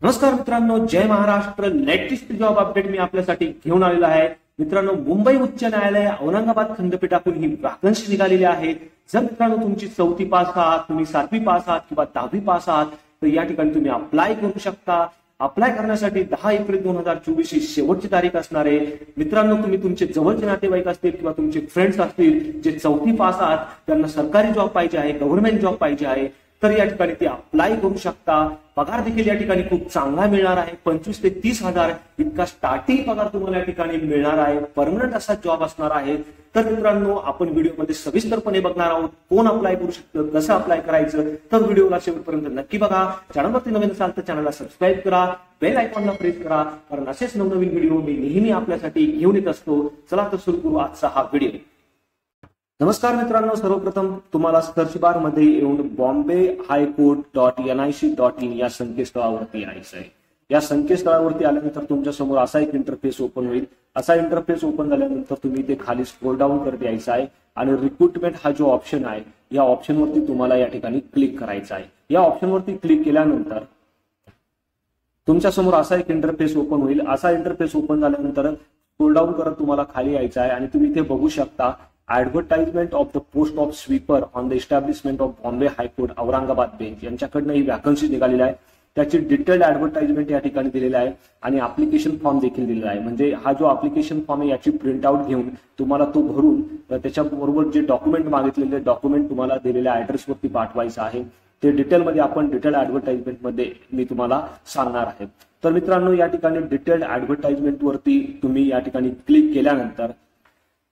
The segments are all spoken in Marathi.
नमस्कार मित्रांनो, जय महाराष्ट्र. लेटेस्ट जॉब अपडेट मी आपल्यासाठी घेऊन आलेलो आहे. मित्रांनो, मुंबई उच्च न्यायालय औरंगाबाद खंडपीठातून ही वॅकन्सी निघालेली आहे. जर मित्रांनो तुमची 4थी पास आहात, तुम्ही 7वी पास आहात किंवा 10वी पास आहात तर या ठिकाणी तुम्ही अप्लाय करू शकता. अप्लाय करण्यासाठी 10 एप्रिल 2024 ही शेवटची तारीख असणार आहे. मित्रांनो, तुम्ही तुमचे जवळचे नातेवाईक असतील किंवा तुमचे फ्रेंड्स असतील जे 4थी पास आहात, त्यांना सरकारी जॉब पाहिजे आहे, गव्हर्नमेंट जॉब पाहिजे आहे, तर या ठिकाणी ते अप्लाय करू शकता. पगार देखील या ठिकाणी खूप चांगला मिळणार आहे. 25 ते 30 हजार इतका स्टार्टिंग पगार तुम्हाला या ठिकाणी मिळणार आहे. परमनंट असा जॉब असणार आहे. तर मित्रांनो, आपण व्हिडिओमध्ये सविस्तरपणे बघणार आहोत कोण अप्लाय करू शकतं, कसं अप्लाय करायचं. तर व्हिडिओला शेवटपर्यंत नक्की बघा. चॅनलवरती नवीन असाल तर चॅनलला सबस्क्राईब करा, बेल आयकॉनला प्रेस करा, कारण असेच नवनवीन व्हिडिओ मी नेहमी आपल्यासाठी घेऊन येत असतो. चला तर सुरू करू आजचा हा व्हिडिओ. नमस्कार मित्रांनो, सर्वप्रथम तुम्हाला सर्च बार मध्ये येऊन bombay.highcourt.nic.in या संकेतस्थळावरती यायचं आहे. या संकेतस्थळावरती आल्यानंतर तुमच्या समोर असा एक इंटरफेस ओपन होईल. असा इंटरफेस ओपन झाल्यानंतर तुम्ही ते खाली स्क्रोल डाऊन करत यायचं आहे आणि रिक्रुटमेंट हा जो ऑप्शन आहे या ऑप्शनवरती तुम्हाला या ठिकाणी क्लिक करायचं आहे. या ऑप्शनवरती क्लिक केल्यानंतर तुमच्या समोर असा एक इंटरफेस ओपन होईल. असा इंटरफेस ओपन झाल्यानंतर स्क्रोल डाऊन करत तुम्हाला खाली यायचं आहे आणि तुम्ही इथे बघू शकता advertisement of the post of sweeper on the establishment of Bombay high court Aurangabad bench यांच्याकडनं ही वॅकन्सी निघालेली आहे. त्याची डिटेल्ड ऍडव्हर्टाइजमेंट या ठिकाणी दिलेला आहे आणि ऍप्लिकेशन फॉर्म देखील दिलेला आहे. म्हणजे हा जो ऍप्लिकेशन फॉर्म आहे याची प्रिंट आउट घेऊन तुम्हाला तो भरून त्याच्याबरोबर जे डॉक्युमेंट मागितलेले डॉक्युमेंट तुम्हाला दिलेल्या ऍड्रेसवरती पाठवायचं आहे. ते डिटेलमध्ये आपण डिटेल ऍडव्हर्टाइजमेंटमध्ये मी तुम्हाला सांगणार आहे. तर मित्रांनो, या ठिकाणी डिटेल्ड ऍडव्हर्टाइजमेंटवरती तुम्ही या ठिकाणी क्लिक केल्यानंतर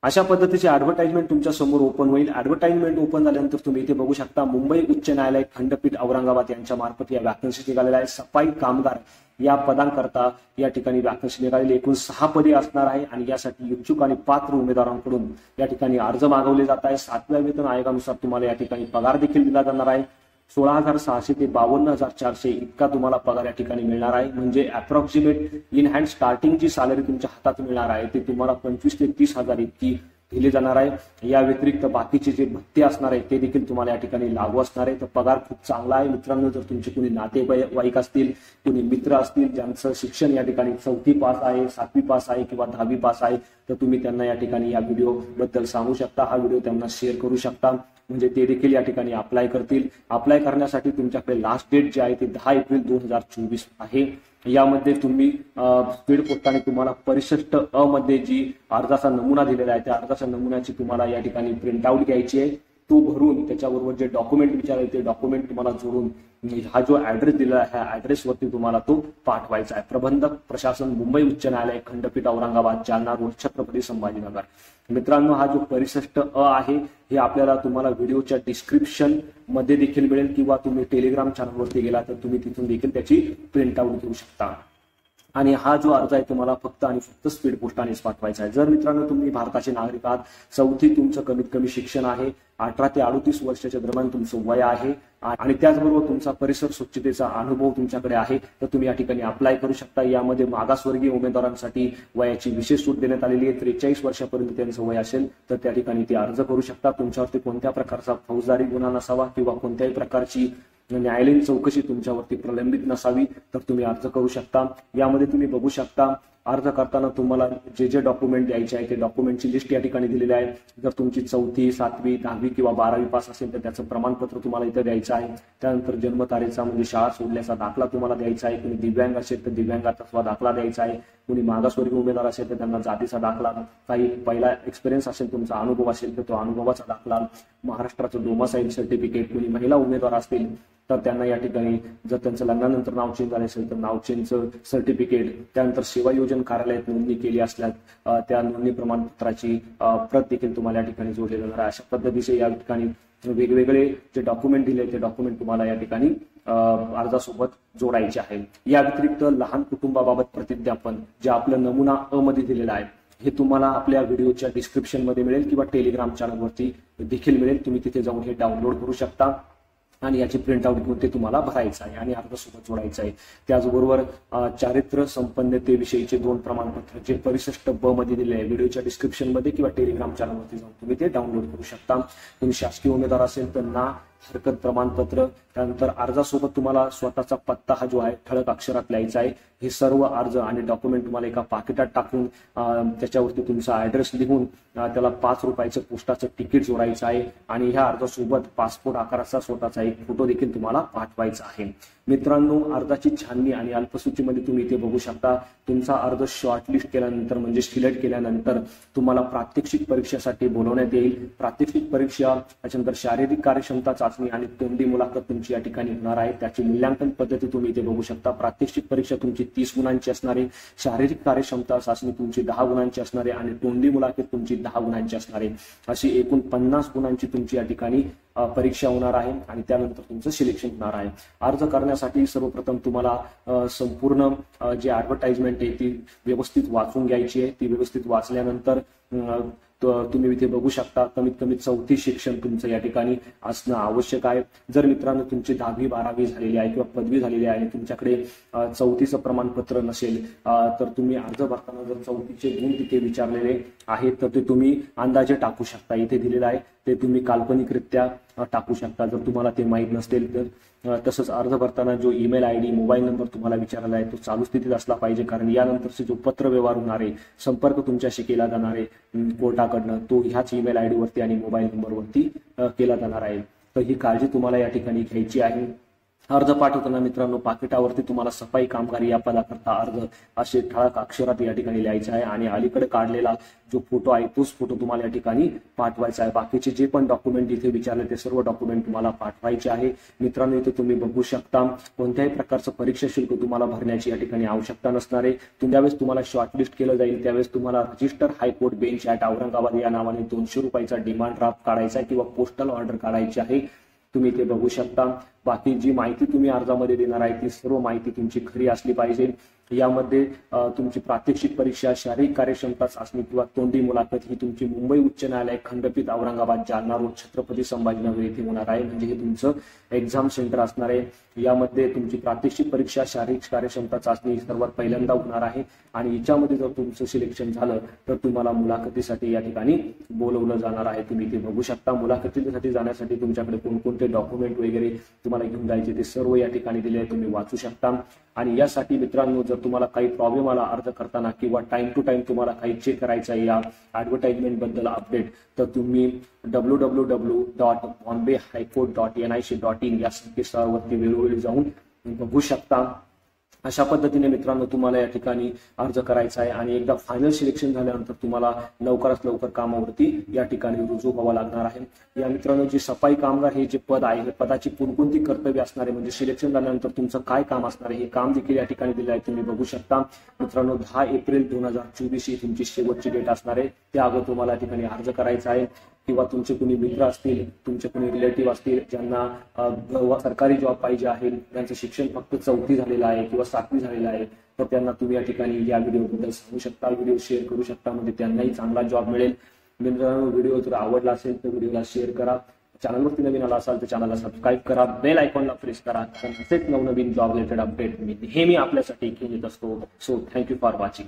अशा पद्धतीची ऍडव्हर्टाइजमेंट तुमच्या समोर ओपन होईल. ऍडव्हर्टाइजमेंट ओपन झाल्यानंतर तुम्ही इथे बघू शकता मुंबई उच्च न्यायालय खंडपीठ औरंगाबाद यांच्या मार्फत या वॅकन्सी निघालेल्या आहे. सफाई कामगार या पदांकरता या ठिकाणी वॅकन्सी निघालेली. एकूण 6 पदे असणार आहे आणि यासाठी इच्छुक आणि पात्र उमेदवारांकडून या ठिकाणी अर्ज मागवले जात आहे. 7व्या वेतन आयोगानुसार तुम्हाला या ठिकाणी पगार देखील दिला जाणार आहे. 16,600 ते 52,400 इतका तुम्हाला पगार या ठिकाणी मिळणार आहे. म्हणजे अप्रॉक्सिमेट इन हँड स्टार्टिंगची सॅलरी तुमच्या हातात मिळणार आहे ते तुम्हाला 25 ते 30 हजार इतकी दिली जाणार आहे. या व्यतिरिक्त बाकीचे जे भत्ते असणार आहे ते देखील तुम्हाला या ठिकाणी लागू असणार आहे. तर पगार खूप चांगला आहे. मित्रांनो, जर तुमचे कोणी नातेवाईक असतील, कोणी मित्र असतील ज्यांचं शिक्षण या ठिकाणी 4थी पास आहे, 7वी पास आहे किंवा 10वी पास आहे, तर तुम्ही त्यांना या ठिकाणी या व्हिडिओ बद्दल सांगू शकता. हा व्हिडिओ त्यांना शेअर करू शकता, म्हणजे ते देखील या ठिकाणी अप्लाय करतील. अप्लाय करण्यासाठी तुमच्याकडे लास्ट डेट जे आहे ते 10 एप्रिल 2024 आहे. यामध्ये तुम्ही स्पीड पोस्टाने तुम्हाला 65 मध्ये जी अर्जाचा नमुना दिलेला आहे त्या अर्जाच्या नमुन्याची तुम्हाला या ठिकाणी प्रिंट आउट घ्यायची आहे. तो भरून त्याच्याबरोबर जे डॉक्युमेंट विचारले ते डॉक्युमेंट तुम्हाला जोडून हा जो ऍड्रेस दिलेला आहे ह्या ऍड्रेसवरती तुम्हाला तो पाठवायचा आहे. प्रबंधक प्रशासन मुंबई उच्च न्यायालय खंडपीठ औरंगाबाद, जालना रोड, छत्रपती संभाजीनगर. मित्रांनो, हा जो 65 आहे हे आपल्याला तुम्हाला व्हिडिओच्या डिस्क्रिप्शन मध्ये देखील मिळेल किंवा तुम्ही टेलिग्राम चॅनलवरती गेला तर तुम्ही तिथून देखील त्याची प्रिंट आउट घेऊ शकता. आणि हा जो अर्ज आहे तुम्हाला फक्त आणि फक्त स्पीड पोस्टानेच पाठवायचा आहे. जर मित्रांनो तुम्ही भारताचे नागरिक आहात, 4थी तुमचं कमीत कमी शिक्षण आहे, 18 ते 38 वर्षाच्या दरम्यान तुमचं वय आहे आणि त्याचबरोबर तुमचा परिसर स्वच्छतेचा अनुभव तुमच्याकडे आहे, तर तुम्ही या ठिकाणी अप्लाय करू शकता. यामध्ये मागासवर्गीय उमेदवारांसाठी वयाची विशेष सूट देण्यात आलेली आहे. 43 वर्षापर्यंत त्यांचं वय असेल तर त्या ठिकाणी ते अर्ज करू शकता. तुमच्यावरती कोणत्या प्रकारचा फौजदारी गुन्हा नसावा किंवा कोणत्याही प्रकारची न्यायालयीन चौकशी तुमच्यावरती प्रलंबित नसावी तर तुम्ही अर्ज करू शकता. यामध्ये तुम्ही बघू शकता अर्ज करताना तुम्हाला जे जे डॉक्युमेंट द्यायचे आहे ते डॉक्युमेंटची लिस्ट या ठिकाणी दिलेली आहे. जर तुमची 4थी, 7वी, 10वी किंवा 12वी पास असेल तर त्याचं प्रमाणपत्र तुम्हाला इथे द्यायचं आहे. त्यानंतर जन्मतारेचा म्हणजे शाळा सोडल्याचा दाखला तुम्हाला द्यायचा आहे. कोणी दिव्यांग असेल तर दिव्यांगाचा दाखला द्यायचा आहे. कोणी मागासवर्गीय उमेदवार असेल तर त्यांना जातीचा दाखला, काही पहिला एक्सपिरियन्स असेल, तुमचा अनुभव असेल तर तो अनुभवाचा दाखला, महाराष्ट्राचं डोमासाईल सर्टिफिकेट. कोणी महिला उमेदवार असतील तर त्यांना या ठिकाणी जर त्यांचं लग्नानंतर नाव चेंज झाले असेल तर नाव चेंजचं सर्टिफिकेट, त्यानंतर सेवा योजना कार्यालयात नोंदणी केली असल्यास त्या नोंदणी प्रमाणपत्राची प्रत देखील तुम्हाला या ठिकाणी जोडलेलं आहे. अशा पद्धतीचे या ठिकाणी वेगवेगळे जे डॉक्युमेंट दिले ते डॉक्युमेंट तुम्हाला या ठिकाणी अर्जासोबत जोडायचे आहे. या व्यतिरिक्त लहान कुटुंबाबाबत प्रतिज्ञापन जे आपलं नमुना मध्ये दिलेला आहे हे तुम्हाला आपल्या व्हिडिओच्या डिस्क्रिप्शन मध्ये मिळेल किंवा टेलिग्राम चॅनलवरती देखील मिळेल. तुम्ही तिथे जाऊन हे डाउनलोड करू शकता आणि याची प्रिंट आउट घेऊन ते तुम्हाला भरायचं आहे आणि अर्जासोबत जोडायचं आहे. त्याचबरोबर चारित्र्य संपन्नतेविषयीचे 2 प्रमाणपत्र जे 65 मध्ये दिले आहे व्हिडिओच्या डिस्क्रिप्शन मध्ये किंवा टेलिग्राम चॅनलवरती जाऊन तुम्ही ते डाउनलोड करू शकता. तुम्ही शासकीय उमेदवार असेल तर ना हरकत प्रमाणपत्र, त्यानंतर अर्जासोबत तुम्हाला स्वतःचा पत्ता हा जो आहे ठळक अक्षरात लिहायचा आहे। हे सर्व अर्ज आणि डॉक्युमेंट तुम्हाला एका पाकिटात टाकून त्याच्यावरती तुमचा ऍड्रेस लिहून त्याला 5 रुपयाचं पोस्टाचं तिकीट जोडायचं आहे आणि ह्या अर्जासोबत पासपोर्ट आकाराचा स्वतःचा एक फोटो देखील तुम्हाला पाठवायचा आहे। मित्रांनो, अर्जाची छाननी आणि अल्पसूचीमध्ये तुम्ही इथे बघू शकता तुमचा अर्ज शॉर्टलिस्ट केल्यानंतर म्हणजे सिलेक्ट केल्यानंतर तुम्हाला प्रात्यक्षिक परीक्षेसाठी बोलवण्यात येईल। प्रात्यक्षिक परीक्षा त्याच्यानंतर शारीरिक कार्यक्षमता चाचणी आणि तोंडी मुलाखत तुमची या ठिकाणी होणार आहे। त्याची मूल्यांकन पद्धती तुम्ही इथे बघू शकता। प्रात्यक्षिक परीक्षा तुमची 30 गुणांची असणार आहे, शारीरिक कार्यक्षमता चाचणी तुमची 10 गुणांची असणार आहे आणि तोंडी मुलाखत तुमची 10 गुणांची असणार आहे। अशी एकूण 50 गुणांची तुमची या ठिकाणी परीक्षा होणार आहे आणि त्यानंतर तुमचं सिलेक्शन होणार आहे। अर्ज करण्यासाठी सर्वप्रथम तुम्हाला संपूर्ण जी ऍडव्हर्टाइजमेंट आहे ती व्यवस्थित वाचून घ्यायची आहे। ती व्यवस्थित वाचल्यानंतर तुम्ही इथे बघू शकता कमीत कमी 4थी शिक्षण तुमचं या ठिकाणी असणं आवश्यक आहे। जर मित्रांनो तुमची 10वी 12वी झालेली आहे किंवा पदवी झालेली आहे आणि तुमच्याकडे 4थीचं प्रमाणपत्र नसेल तर तुम्ही अर्ज भरताना जर 4थीचे गुण तिथे विचारलेले आहेत तर ते तुम्ही अंदाजे टाकू शकता। इथे दिलेलं आहे ते तुम्ही काल्पनिकरित्या टाकू शकता जर तुम्हाला ते माहीत नसेल तर। तसंच अर्ज भरताना जो ईमेल आयडी मोबाईल नंबर तुम्हाला विचारला आहे तो चालू स्थितीत असला पाहिजे, कारण यानंतरचे जो पत्र व्यवहार होणार आहे संपर्क तुमच्याशी केला जाणार आहे कोर्टाकडनं तो ह्याच ईमेल आयडी वरती आणि मोबाईल नंबरवरती केला जाणार आहे। तर ही काळजी तुम्हाला या ठिकाणी घ्यायची आहे। अर्ज पाठवताना मित्रांनो पाकिटावरती तुम्हाला सफाई कामगारी या पदाकरता अर्ज असे ठळक अक्षरात या ठिकाणी लिहायचे आहे आणि अलीकडे काढलेला जो फोटो आहे तोच फोटो तुम्हाला या ठिकाणी पाठवायचा आहे। बाकीचे जे पण डॉक्युमेंट इथे विचारले ते सर्व डॉक्युमेंट तुम्हाला पाठवायचे आहे। मित्रांनो, इथे तुम्ही बघू शकता कोणत्याही प्रकारचं परीक्षा शुल्क तुम्हाला भरण्याची या ठिकाणी आवश्यकता नसणार आहे। ज्यावेळेस तुम्हाला शॉर्टलिस्ट केलं जाईल त्यावेळेस तुम्हाला register high court bench at Aurangabad या नावाने 200 रुपयाचा डिमांड ड्राफ्ट काढायचा आहे किंवा पोस्टल ऑर्डर काढायची आहे। तुम्ही इथे बघू शकता बाकी जी माहिती तुम्ही अर्जामध्ये देणार आहे ती सर्व माहिती तुमची खरी असली पाहिजे। यामध्ये तुमची प्रात्यक्षिक परीक्षा, शारीरिक कार्यक्षमता चाचणी किंवा तोंडी मुलाखत ही तुमची मुंबई उच्च न्यायालय खंडपीठ औरंगाबाद जालना रोड छत्रपती संभाजीनगर येथे होणार आहे। म्हणजे हे तुमचं एक्झाम सेंटर असणार आहे। यामध्ये तुमची प्रात्यक्षिक परीक्षा, शारीरिक कार्यक्षमता चाचणी सर्वात पहिल्यांदा होणार आहे आणि याच्यामध्ये जर तुमचं सिलेक्शन झालं तर तुम्हाला मुलाखतीसाठी या ठिकाणी बोलवलं जाणार आहे। तुम्ही इथे बघू शकता मुलाखतीसाठी जाण्यासाठी तुमच्याकडे कोणकोणते डॉक्युमेंट वगैरे तुम्हाला घेऊन जायचे ते सर्व या ठिकाणी दिले आहे, तुम्ही वाचू शकता। आणि यासाठी मित्रांनो जर तुम्हाला काही प्रॉब्लेम आला अर्ज करताना किंवा टाइम टू टाइम तुम्हाला काही चेक करायचं आहे या ऍडव्हर्टाइजमेंट बद्दल अपडेट तर तुम्ही www.bombay.highcourt.nic.in या संकेतस्थळावरती वेळोवेळी जाऊन बघू शकता। अशा पद्धतीने मित्रांनो तुम्हाला या ठिकाणी अर्ज करायचा आहे आणि एकदा फायनल सिलेक्शन झाल्यानंतर तुम्हाला लवकरात लवकर कामावरती या ठिकाणी रुजू व्हावं लागणार आहे। या मित्रांनो जी सफाई कामगार हे जे पद आहे हे पदाची कोणकोणती कर्तव्य असणार आहे म्हणजे सिलेक्शन झाल्यानंतर तुमचं काय काम असणार आहे हे काम देखील या ठिकाणी दिलं आहे, तुम्ही बघू शकता। मित्रांनो 10 एप्रिल 2024 ही तुमची शेवटची डेट असणार आहे। त्या अगोदर तुम्हाला या ठिकाणी अर्ज करायचा आहे किंवा तुमचे कुणी मित्र असतील, तुमचे कुणी रिलेटिव्ह असतील ज्यांना सरकारी जॉब पाहिजे आहे, त्यांचं शिक्षण फक्त 4थी झालेलं आहे किंवा 7वी झालेलं आहे तर त्यांना तुम्ही या ठिकाणी या व्हिडिओबद्दल सांगू शकता, व्हिडिओ शेअर करू शकता म्हणजे त्यांनाही चांगला जॉब मिळेल। मित्रांनो व्हिडिओ जर आवडला असेल तर व्हिडिओला शेअर करा, चॅनलवरती नवीन आला असाल तर चॅनलला सबस्क्राईब करा, बेल आयकॉनला प्रेस करा, तसेच नवनवीन जॉब रिलेटेड अपडेट मी नेहमी आपल्यासाठी घेऊन येत असतो। So thank you for watching.